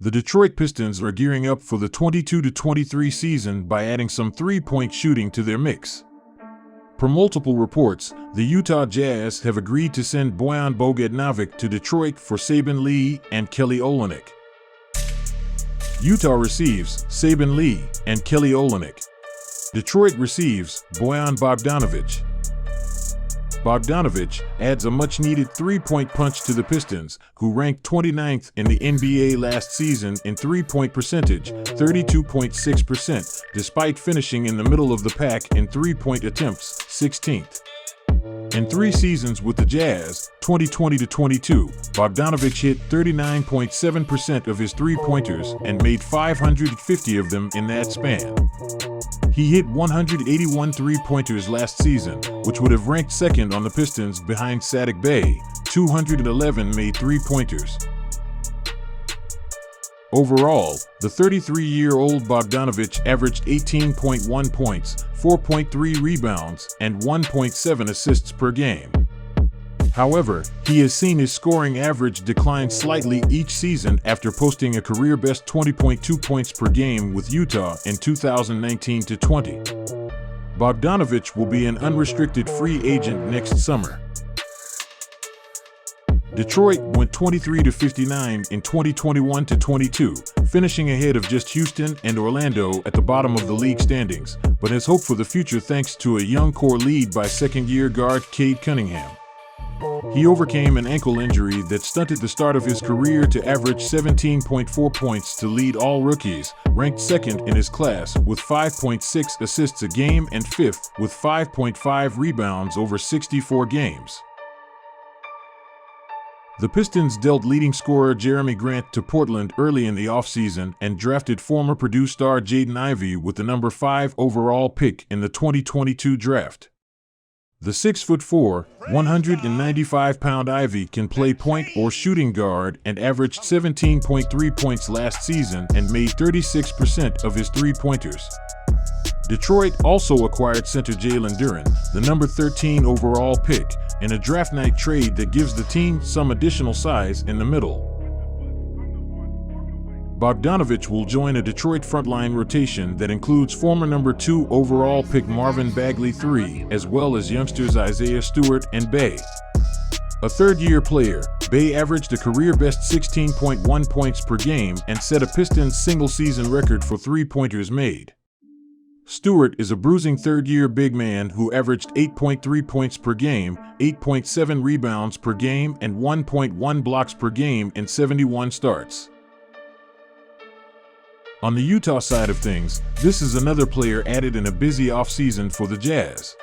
The Detroit Pistons are gearing up for the 22-23 season by adding some three-point shooting to their mix. Per multiple reports, the Utah Jazz have agreed to send Bojan Bogadnovic to Detroit for Saben Lee and Kelly Olynyk. Utah receives Saben Lee and Kelly Olynyk. Detroit receives Bojan Bogadnovic. Bogdanovic adds a much-needed three-point punch to the Pistons, who ranked 29th in the NBA last season in three-point percentage, 32.6%, despite finishing in the middle of the pack in three-point attempts, 16th. In 3 seasons with the Jazz, 2020-22, Bogdanovic hit 39.7% of his three-pointers and made 550 of them in that span. He hit 181 three-pointers last season, which would have ranked second on the Pistons behind Saddiq Bey, 211 made three-pointers. Overall, the 33-year-old Bogdanovic averaged 18.1 points, 4.3 rebounds, and 1.7 assists per game. However, he has seen his scoring average decline slightly each season after posting a career-best 20.2 points per game with Utah in 2019-20. Bogdanovic will be an unrestricted free agent next summer. Detroit went 23-59 in 2021-22, finishing ahead of just Houston and Orlando at the bottom of the league standings, but has hope for the future thanks to a young core lead by second-year guard Cade Cunningham. He overcame an ankle injury that stunted the start of his career to average 17.4 points to lead all rookies, ranked second in his class with 5.6 assists a game and fifth with 5.5 rebounds over 64 games. The Pistons dealt leading scorer Jeremy Grant to Portland early in the offseason and drafted former Purdue star Jaden Ivey with the number 5 overall pick in the 2022 draft. The 6'4", 195-pound Ivey can play point or shooting guard and averaged 17.3 points last season and made 36% of his three-pointers. Detroit also acquired center Jalen Duren, the number 13 overall pick, in a draft night trade that gives the team some additional size in the middle. Bogdanovic will join a Detroit frontline rotation that includes former number 2 overall pick Marvin Bagley III, as well as youngsters Isaiah Stewart and Bey. A third-year player, Bey averaged a career-best 16.1 points per game and set a Pistons single-season record for three-pointers made. Stewart is a bruising third-year big man who averaged 8.3 points per game, 8.7 rebounds per game, and 1.1 blocks per game in 71 starts. On the Utah side of things, this is another player added in a busy offseason for the Jazz.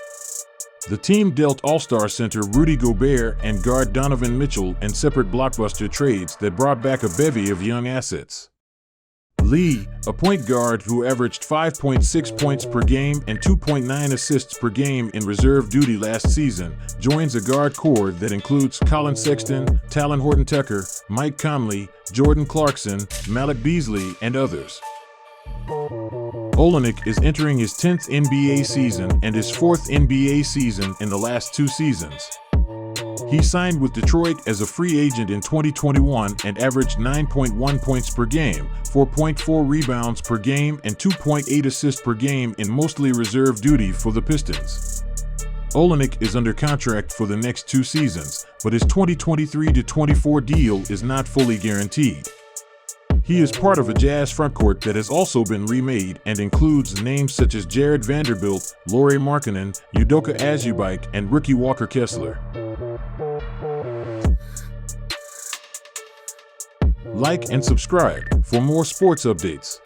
The team dealt All-Star center Rudy Gobert and guard Donovan Mitchell in separate blockbuster trades that brought back a bevy of young assets. Lee, a point guard who averaged 5.6 points per game and 2.9 assists per game in reserve duty last season, joins a guard core that includes Colin Sexton, Talen Horton-Tucker, Mike Conley, Jordan Clarkson, Malik Beasley, and others. Olynyk is entering his 10th NBA season and his 4th NBA season in the last 2 seasons. He signed with Detroit as a free agent in 2021 and averaged 9.1 points per game, 4.4 rebounds per game, and 2.8 assists per game in mostly reserve duty for the Pistons. Olynyk is under contract for the next 2 seasons, but his 2023-24 deal is not fully guaranteed. He is part of a Jazz frontcourt that has also been remade and includes names such as Jared Vanderbilt, Lauri Markkanen, Udoka Azubuike, and rookie Walker Kessler. Like and subscribe for more sports updates.